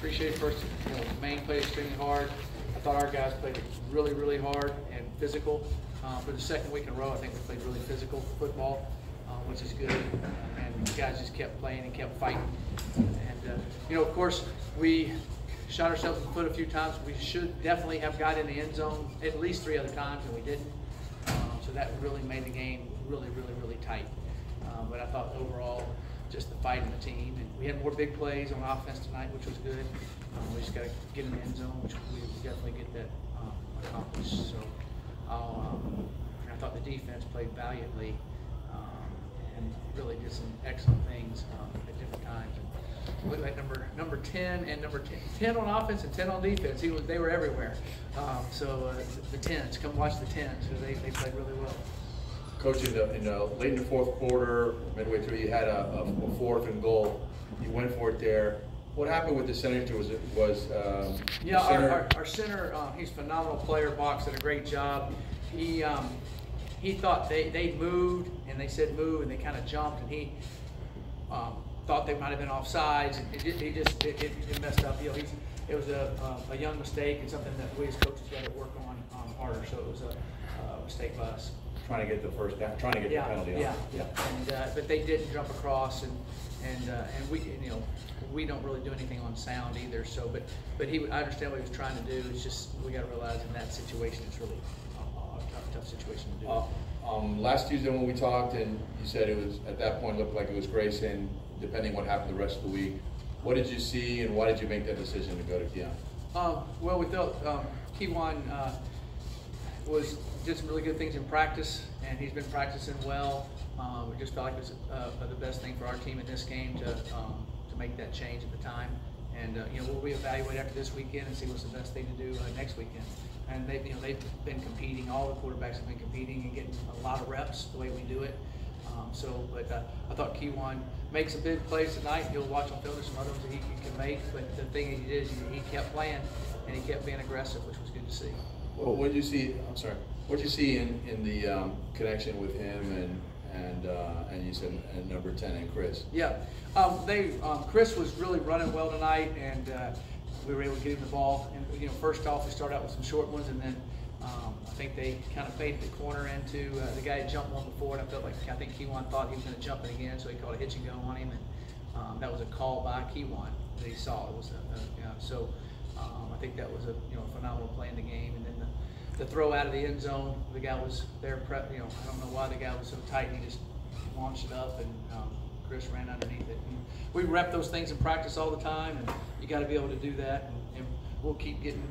appreciate first, Maine played extremely hard. I thought our guys played really, really hard and physical. For the second week in a row, I think we played really physical football, which is good. And the guys just kept playing and kept fighting. And, of course, we shot ourselves in the foot a few times. We should definitely have got in the end zone at least 3 other times, and we didn't. So that really made the game really, really, really tight. But I thought overall, just the fight in the team. And we had more big plays on offense tonight, which was good. We just got to get in the end zone, which we definitely get that accomplished. So I thought the defense played valiantly and really did some excellent things at different times. And looked like number 10 and number 10 on offense and 10 on defense. They were everywhere. So the 10s, come watch the 10s. So they played really well. Coach, late in the fourth quarter, midway through, you had a 4th and goal. You went for it there. What happened with the center? Our center, he's a phenomenal player. Box did a great job. He thought they moved, and they said move, and they kind of jumped, and he thought they might have been offsides. It messed up. It was a young mistake and something that we as coaches got to work on harder. So it was a mistake by us. Trying to get the first down, trying to get the penalty on. Yeah. And but they didn't jump across, and we don't really do anything on sound either. So, but I understand what he was trying to do. It's just we got to realize in that situation it's really a tough situation to do. Last Tuesday when we talked, and you said it was at that point looked like it was Grayson. Depending what happened the rest of the week, what did you see, and why did you make that decision to go to Keon? Well, we felt Keon did some really good things in practice, and he's been practicing well. We just felt like it was the best thing for our team in this game to make that change at the time. And we'll reevaluate after this weekend and see what's the best thing to do next weekend. And they've been competing. All the quarterbacks have been competing and getting a lot of reps the way we do it. I thought Keon made some big plays tonight. You'll watch on film. There's some other ones that he can make. But the thing he did is he kept playing and he kept being aggressive, which was good to see. Well, what did you see? I'm sorry. What did you see in the connection with him and you said number 10 and Chris? Yeah, Chris was really running well tonight, and we were able to get him the ball. And first off, we started out with some short ones, and then I think they kind of faded the corner into the guy had jumped one before, and I think Keon thought he was going to jump it again, so he called a hitch and go on him, and that was a call by Keon that he saw. It was I think that was a phenomenal play in the game, and then the throw out of the end zone, the guy was there. I don't know why the guy was so tight. He just launched it up, and Chris ran underneath it. And we rep those things in practice all the time, and you got to be able to do that. And we'll keep getting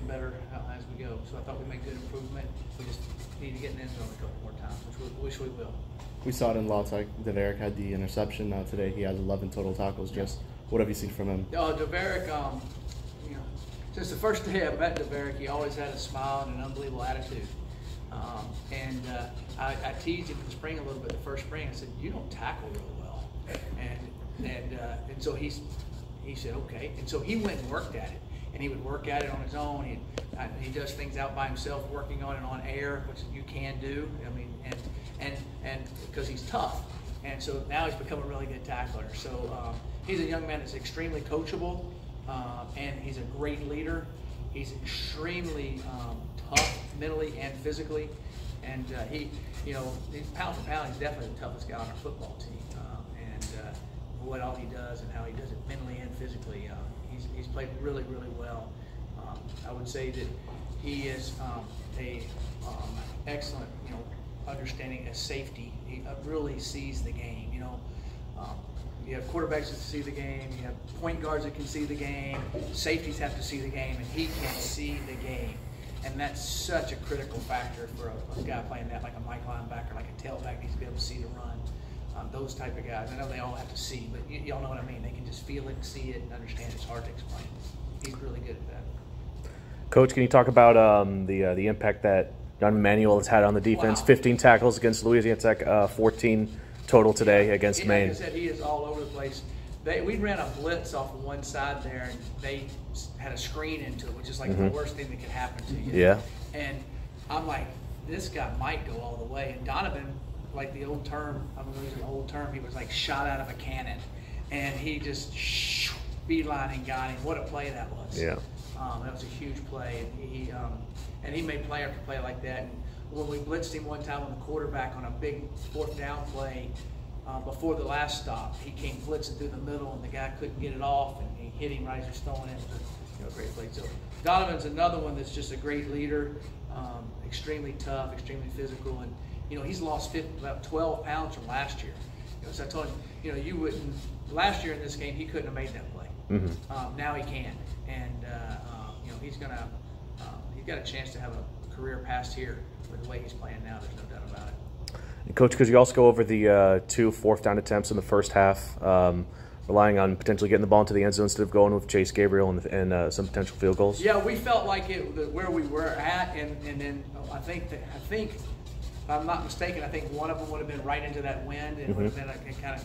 better as we go. So I thought we made good improvement. We just need to get in the end zone a couple more times, which we will. We saw it in lots. Like Deverick had the interception today. He has 11 total tackles. Just what have you seen from him? Deverick, since the first day I met Deverick, he always had a smile and an unbelievable attitude. I teased him in the spring a little bit. The first spring, I said, "You don't tackle really well," and so he said, "Okay." And so he went and worked at it, and he would work at it on his own. He does things out by himself, working on it on air, which you can do. I mean, and because he's tough, and so now he's become a really good tackler. So he's a young man that's extremely coachable. And he's a great leader. He's extremely tough mentally and physically, and pound for pound, he's definitely the toughest guy on our football team. What all he does and how he does it mentally and physically, he's played really, really well. I would say that he is a excellent, understanding of safety. He really sees the game. You have quarterbacks that see the game, you have point guards that can see the game, safeties have to see the game, and he can see the game. And that's such a critical factor for a guy playing that, like a Mike linebacker, like a tailback needs to be able to see the run. Those type of guys. I know they all have to see, but y'all know what I mean. They can just feel it, see it, and understand. It's hard to explain. He's really good at that. Coach, can you talk about the impact that John Manuel has had on the defense? Wow. 15 tackles against Louisiana Tech, 14 total today against Maine. Like I said, he is all over the place. We ran a blitz off of one side there, and they had a screen into it, which is like the worst thing that could happen to you. Yeah. And I'm like, this guy might go all the way. And Donovan, like the old term, I'm going to use an old term, he was like shot out of a cannon. And he just, beeline and got him. What a play that was. Yeah. That was a huge play, and he made play after play like that. And when we blitzed him one time on the quarterback on a big 4th down play before the last stop, he came blitzing through the middle, and the guy couldn't get it off, and he hit him right as he was throwing it. It was a great play. So Donovan's another one that's just a great leader, extremely tough, extremely physical, and he's lost about 12 pounds from last year. So I told him, you wouldn't. Last year in this game, he couldn't have made that play. Mm-hmm. Now he can, and he's got a chance to have a career past here with the way he's playing now. There's no doubt about it. And Coach, could you also go over the 2 4th down attempts in the first half, relying on potentially getting the ball into the end zone instead of going with Chase Gabriel and some potential field goals? Yeah, we felt like where we were at, and then I think if I'm not mistaken, I think one of them would have been right into that wind, and would have been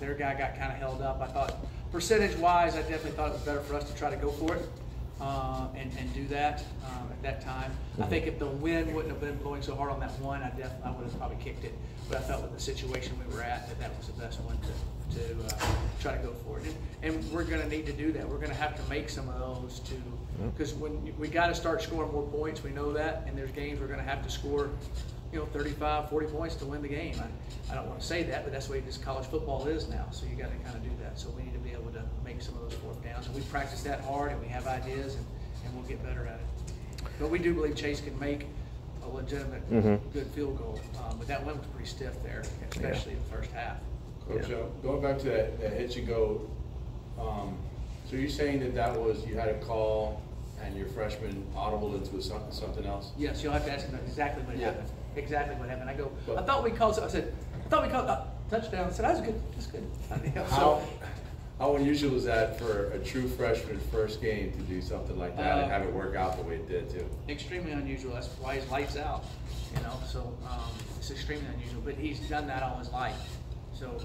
their guy got kind of held up. I thought percentage-wise, I definitely thought it was better for us to try to go for it and do that at that time. I think if the wind wouldn't have been blowing so hard on that one, I would have probably kicked it. But I felt with the situation we were at that was the best one to try to go for it. And we're going to need to do that. We're going to have to make some of those too, because when we got to start scoring more points, we know that, and there's games we're going to have to score 35, 40 points to win the game. I don't want to say that, but that's the way this college football is now. So you got to kind of do that. So we need to be able to make some of those 4th downs. And we practice that hard, and we have ideas, and we'll get better at it. But we do believe Chase can make a legitimate good field goal. But that one was pretty stiff there, especially in the first half. Coach, going back to that hit and go, so you're saying that was you had a call and your freshman audible into something else? Yes, you'll have to ask him exactly what happened. Exactly what happened. I go, I thought we called touchdown. I said, that was good. That's good. How unusual is that for a true freshman first game to do something like that and have it work out the way it did too? Extremely unusual. That's why he's lights out. So it's extremely unusual. But he's done that all his life. So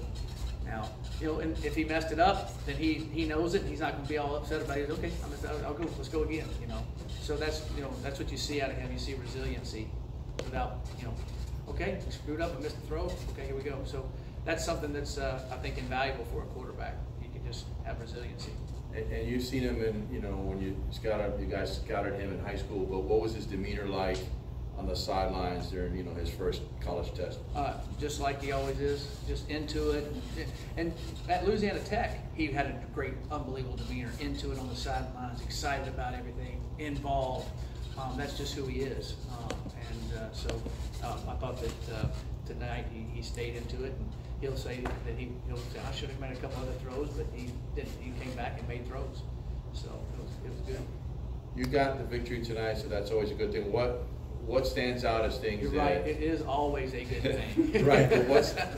now, and if he messed it up, then he knows it. And he's not going to be all upset about it. He's okay. I'll go. Let's go again. So that's what you see out of him. You see resiliency. Without, okay, we screwed up and missed the throw. Okay, here we go. So that's something that's, I think, invaluable for a quarterback. You can just have resiliency. And you've seen him when you guys scouted him in high school, but what was his demeanor like on the sidelines during, his first college test? Just like he always is, just into it. And at Louisiana Tech, he had a great, unbelievable demeanor, into it on the sidelines, excited about everything, involved. That's just who he is. So I thought that tonight he stayed into it, and he'll say that he'll say, I should have made a couple other throws, but he didn't. He came back and made throws. So it was good. You got the victory tonight, so that's always a good thing. What stands out as things? You're right. It is always a good thing. Right. But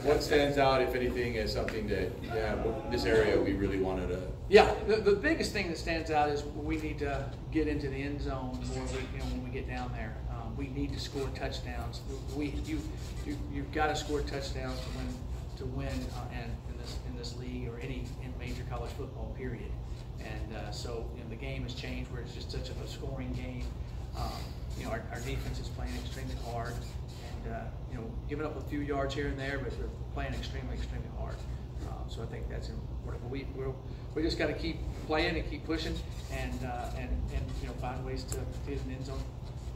what stands out, if anything, is something that this area we really wanted to. Yeah. The biggest thing that stands out is we need to get into the end zone more. When we get down there, we need to score touchdowns. You've got to score touchdowns to win in this league or in major college football. Period. And so the game has changed where it's just such a scoring game. Our defense is playing extremely hard, and giving up a few yards here and there, but we're playing extremely, extremely hard. So I think that's important. We just got to keep playing and keep pushing, and find ways to get an end zone.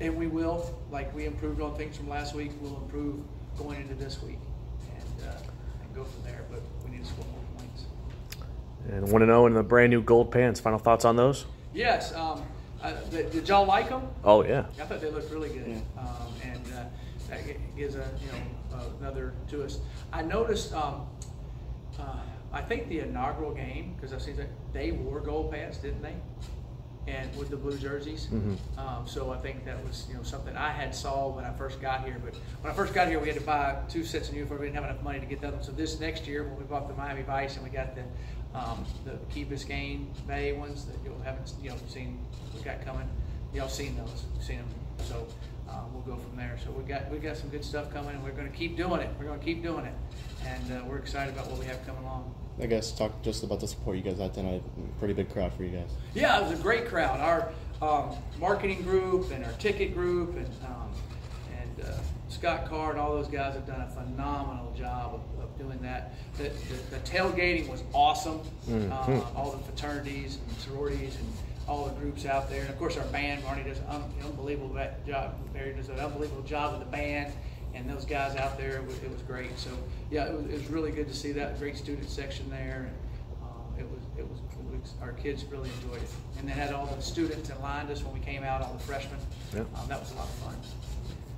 And we will, like we improved on things from last week, we'll improve going into this week, and go from there. But we need to score more points. And 1-0 in the brand new gold pants. Final thoughts on those? Yes. Did y'all like them? Oh yeah. I thought they looked really good, and that gives another to us. I noticed. I think the inaugural game, because I've seen that they wore gold pants, didn't they? And with the blue jerseys. So I think that was something I had saw when I first got here. But when I first got here, we had to buy 2 sets of uniforms. We didn't have enough money to get them. So this next year, when we bought the Miami Vice and we got the Key Biscayne Bay ones that you haven't seen, we got coming. Y'all seen those? Seen them. So we'll go from there. So we got some good stuff coming, and we're going to keep doing it. We're going to keep doing it, and we're excited about what we have coming along. I guess talk just about the support you guys had tonight. Pretty big crowd for you guys. Yeah, it was a great crowd. Our marketing group and our ticket group and Scott Carr and all those guys have done a phenomenal job of doing that. The tailgating was awesome. All the fraternities and sororities and all the groups out there. And of course our band, Marnie does an unbelievable job. Barry does an unbelievable job with the band and those guys out there. It was great. So yeah, it was really good to see that great student section there. And our kids really enjoyed it. And they had all the students in line just when we came out, all the freshmen. Yeah. That was a lot of fun.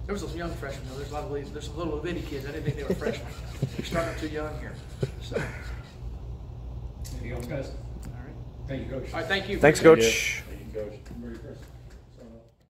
There was some young freshmen though. There's some little bitty kids. I didn't think they were freshmen. They're starting too young here. So. Anything else, guys? All right. Thank you, Coach. All right. Thank you. Thanks, Coach. Thank you, Coach. Merry Christmas.